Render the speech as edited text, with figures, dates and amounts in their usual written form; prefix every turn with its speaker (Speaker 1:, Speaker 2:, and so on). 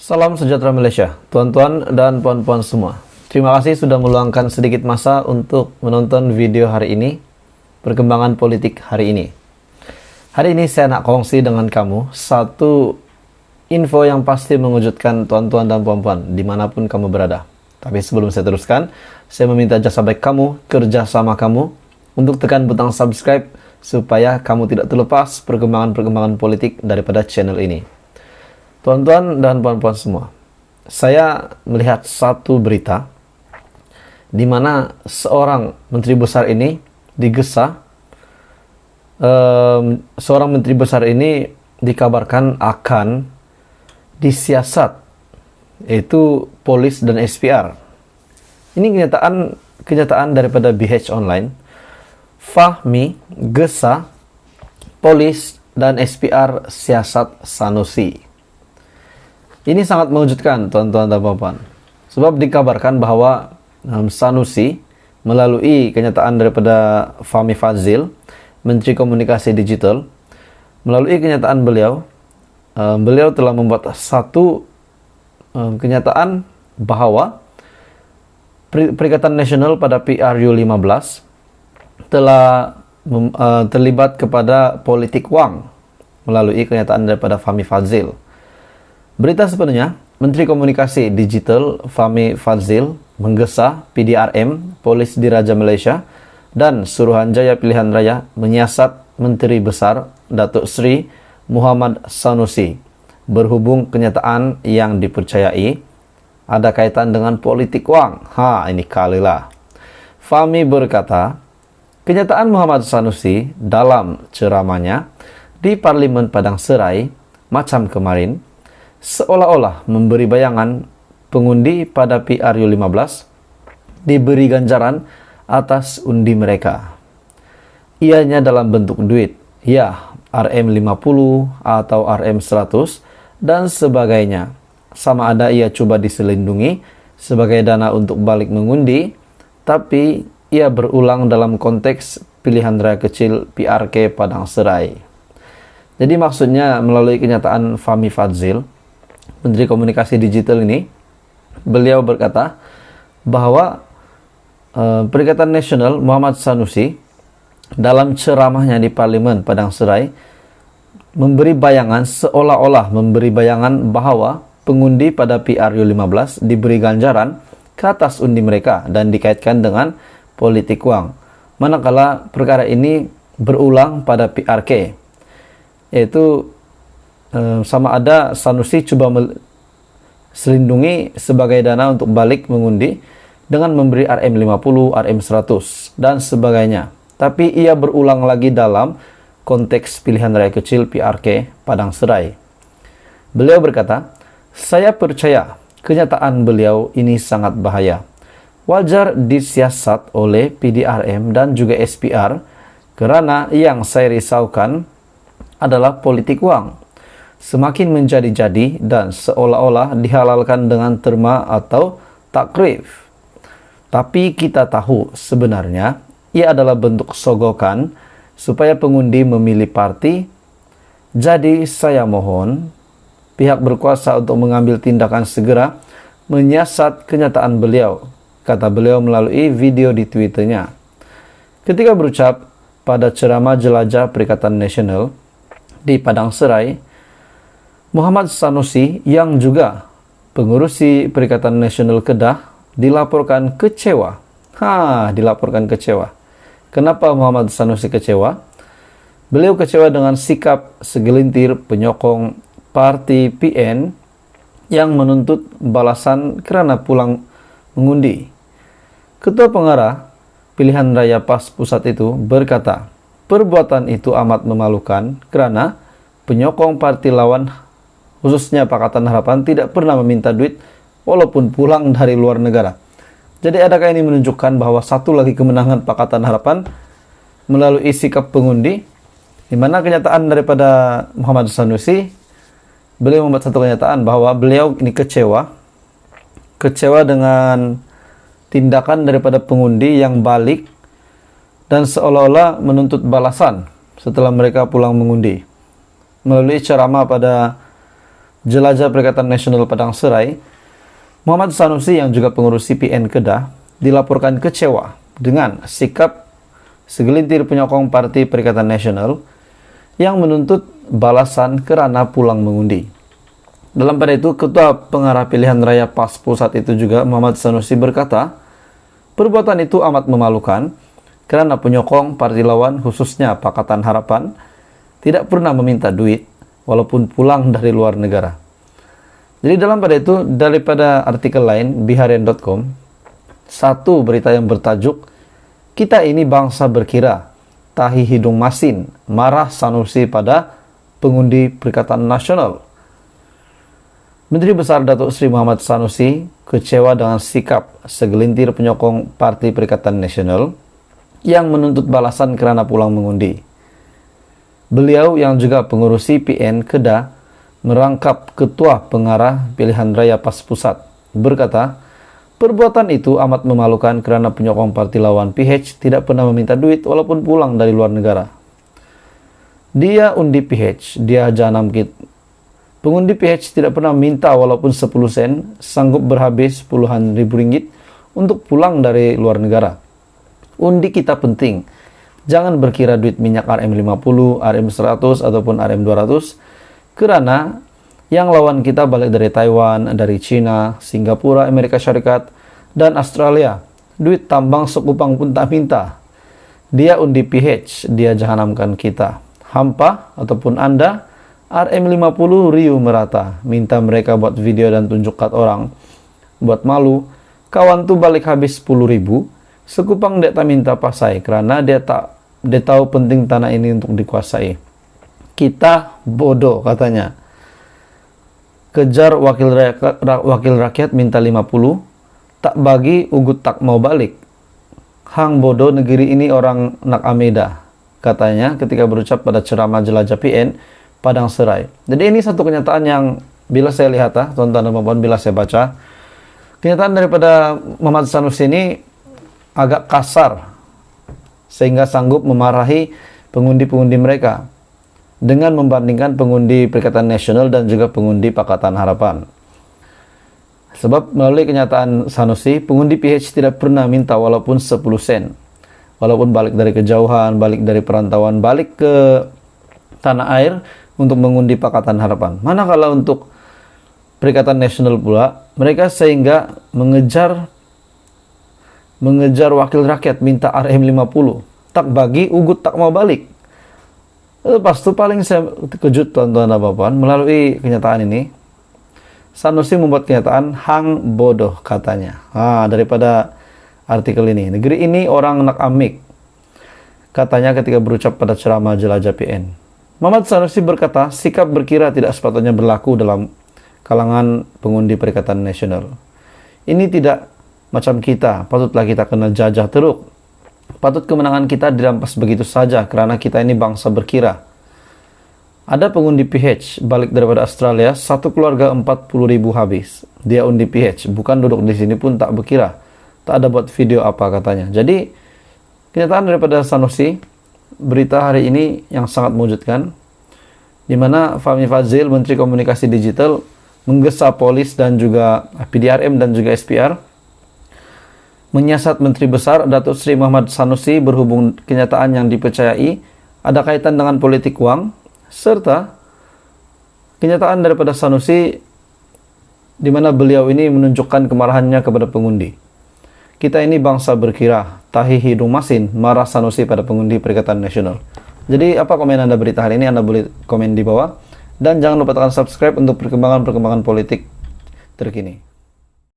Speaker 1: Salam sejahtera Malaysia, tuan-tuan dan puan-puan semua. Terima kasih sudah meluangkan sedikit masa untuk menonton video hari ini, perkembangan politik hari ini. Hari ini saya nak kongsi dengan kamu satu info yang pasti mengejutkan tuan-tuan dan puan-puan dimanapun kamu berada. Tapi sebelum saya teruskan, saya meminta jasa baik kamu, kerjasama kamu, untuk tekan butang subscribe supaya kamu tidak terlepas perkembangan-perkembangan politik daripada channel ini. Tuan-tuan dan puan-puan semua, saya melihat satu berita di mana seorang menteri besar ini digesa. Seorang menteri besar ini dikabarkan akan disiasat, yaitu polis dan SPR. Ini kenyataan daripada BH Online. Fahmi gesa polis dan SPR siasat Sanusi. Ini sangat mengejutkan tuan-tuan dan puan-puan. Sebab dikabarkan bahwa Sanusi melalui kenyataan daripada Fahmi Fadzil, Menteri Komunikasi Digital, melalui kenyataan beliau, beliau telah membuat satu kenyataan bahwa Perikatan Nasional pada PRU15 telah terlibat kepada politik wang melalui kenyataan daripada Fahmi Fadzil. Berita sepenuhnya, Menteri Komunikasi Digital Fahmi Fadzil menggesa PDRM, Polis Diraja Malaysia, dan Suruhanjaya Pilihan Raya menyiasat Menteri Besar Datuk Seri Muhammad Sanusi berhubung kenyataan yang dipercayai ada kaitan dengan politik wang. Ini kalilah. Fahmi berkata, kenyataan Muhammad Sanusi dalam ceramahnya di Parlimen Padang Serai macam kemarin seolah-olah memberi bayangan pengundi pada PRU15 diberi ganjaran atas undi mereka. Ianya dalam bentuk duit, ya RM50 atau RM100 dan sebagainya. Sama ada ia cuba diselindungi sebagai dana untuk balik mengundi, tapi ia berulang dalam konteks pilihan raya kecil PRK Padang Serai. Jadi maksudnya melalui kenyataan Fahmi Fadzil, Menteri Komunikasi Digital ini, beliau berkata bahwa Perikatan Nasional Muhammad Sanusi dalam ceramahnya di Parlimen Padang Serai memberi bayangan, seolah-olah memberi bayangan bahwa pengundi pada PRU15 diberi ganjaran ke atas undi mereka dan dikaitkan dengan politik wang. Manakala perkara ini berulang pada PRK, yaitu sama ada Sanusi coba selindungi sebagai dana untuk balik mengundi dengan memberi RM50, RM100 dan sebagainya. Tapi ia berulang lagi dalam konteks pilihan raya kecil PRK Padang Serai. Beliau berkata, saya percaya kenyataan beliau ini sangat bahaya. Wajar disiasat oleh PDRM dan juga SPR kerana yang saya risaukan adalah politik wang. Semakin menjadi-jadi dan seolah-olah dihalalkan dengan terma atau takrif. Tapi kita tahu sebenarnya ia adalah bentuk sogokan supaya pengundi memilih parti. Jadi saya mohon pihak berkuasa untuk mengambil tindakan segera menyiasat kenyataan beliau, kata beliau melalui video di Twitternya. Ketika berucap pada ceramah jelajah Perikatan Nasional di Padang Serai, Muhammad Sanusi yang juga pengurusi Perikatan Nasional Kedah dilaporkan kecewa. Dilaporkan kecewa. Kenapa Muhammad Sanusi kecewa? Beliau kecewa dengan sikap segelintir penyokong parti PN yang menuntut balasan kerana pulang mengundi. Ketua Pengarah Pilihan Raya PAS Pusat itu berkata, perbuatan itu amat memalukan kerana penyokong parti lawan, khususnya Pakatan Harapan, tidak pernah meminta duit walaupun pulang dari luar negara. Jadi adakah ini menunjukkan bahwa satu lagi kemenangan Pakatan Harapan melalui sikap pengundi, di mana kenyataan daripada Muhammad Sanusi, beliau membuat satu kenyataan bahwa beliau ini kecewa dengan tindakan daripada pengundi yang balik dan seolah-olah menuntut balasan setelah mereka pulang mengundi. Melalui ceramah pada Jelajah Perikatan Nasional Padang Serai, Muhammad Sanusi yang juga pengurus CPN Kedah dilaporkan kecewa dengan sikap segelintir penyokong Parti Perikatan Nasional yang menuntut balasan kerana pulang mengundi. Dalam pada itu, Ketua Pengarah Pilihan Raya PAS Pusat itu juga, Muhammad Sanusi, berkata, perbuatan itu amat memalukan kerana penyokong parti lawan, khususnya Pakatan Harapan, tidak pernah meminta duit walaupun pulang dari luar negara. Jadi dalam pada itu, daripada artikel lain, biharian.com, satu berita yang bertajuk, "Kita ini bangsa berkira, tahi hidung masin, marah Sanusi pada pengundi Perikatan Nasional." Menteri Besar Datuk Seri Muhammad Sanusi kecewa dengan sikap segelintir penyokong Parti Perikatan Nasional yang menuntut balasan kerana pulang mengundi. Beliau yang juga pengurus CPN Kedah merangkap Ketua Pengarah Pilihan Raya PAS Pusat berkata, perbuatan itu amat memalukan kerana penyokong parti lawan PH tidak pernah meminta duit walaupun pulang dari luar negara. Dia undi PH, dia janam kit. Pengundi PH tidak pernah minta walaupun 10 sen, sanggup berhabis puluhan ribu ringgit untuk pulang dari luar negara. Undi kita penting. Jangan berkira duit minyak RM50, RM100 ataupun RM200 kerana yang lawan kita balik dari Taiwan, dari China, Singapura, Amerika Syarikat, dan Australia. Duit tambang sekupang pun tak minta. Dia undi PH, dia jahanamkan kita. Hampa ataupun Anda, RM50 riu merata. Minta mereka buat video dan tunjuk kat orang. Buat malu, kawan tu balik habis 10 ribu, sekupang dia tak minta pasai kerana dia tahu penting tanah ini untuk dikuasai. Kita bodoh, katanya. Kejar wakil rakyat minta 50, tak bagi ugut tak mau balik. Hang bodoh, negeri ini orang nak ameda, katanya ketika berucap pada ceramah jelajah PN Padang Serai. Jadi ini satu kenyataan yang bila saya lihat, tuan-tuan dan puan, bila saya baca, kenyataan daripada Muhammad Sanusi ini agak kasar sehingga sanggup memarahi pengundi-pengundi mereka dengan membandingkan pengundi Perikatan Nasional dan juga pengundi Pakatan Harapan. Sebab melalui kenyataan Sanusi, pengundi PH tidak pernah minta walaupun 10 sen. Walaupun balik dari kejauhan, balik dari perantauan, balik ke tanah air untuk mengundi Pakatan Harapan. Manakala untuk Perikatan Nasional pula, mereka sehingga mengejar wakil rakyat minta RM50. Tak bagi, ugut tak mau balik. Lepas itu paling saya terkejut, tuan-tuan dan puan, melalui kenyataan ini, Sanusi membuat kenyataan hang bodoh, katanya. Daripada artikel ini, negeri ini orang nak amik, katanya ketika berucap pada ceramah jelajah PN. Muhammad Sanusi berkata, sikap berkira tidak sepatutnya berlaku dalam kalangan pengundi Perikatan Nasional. Ini tidak macam kita, patutlah kita kena jajah teruk. Patut kemenangan kita dirampas begitu saja kerana kita ini bangsa berkira. Ada pengundi PH balik daripada Australia, satu keluarga 40 ribu habis. Dia undi PH, bukan duduk di sini pun tak berkira. Tak ada buat video apa, katanya. Jadi, kenyataan daripada Sanusi, berita hari ini yang sangat mengejutkan, di mana Fahmi Fadzil, Menteri Komunikasi Digital, menggesa polis dan juga PDRM dan juga SPR, menyiasat Menteri Besar Datuk Seri Muhammad Sanusi berhubung kenyataan yang dipercayai ada kaitan dengan politik wang, serta kenyataan daripada Sanusi di mana beliau ini menunjukkan kemarahannya kepada pengundi. Kita ini bangsa berkira, tahi hidung masin, marah Sanusi pada pengundi Perikatan Nasional. Jadi apa komen Anda berita hari ini? Anda boleh komen di bawah. Dan jangan lupa tekan subscribe untuk perkembangan-perkembangan politik terkini.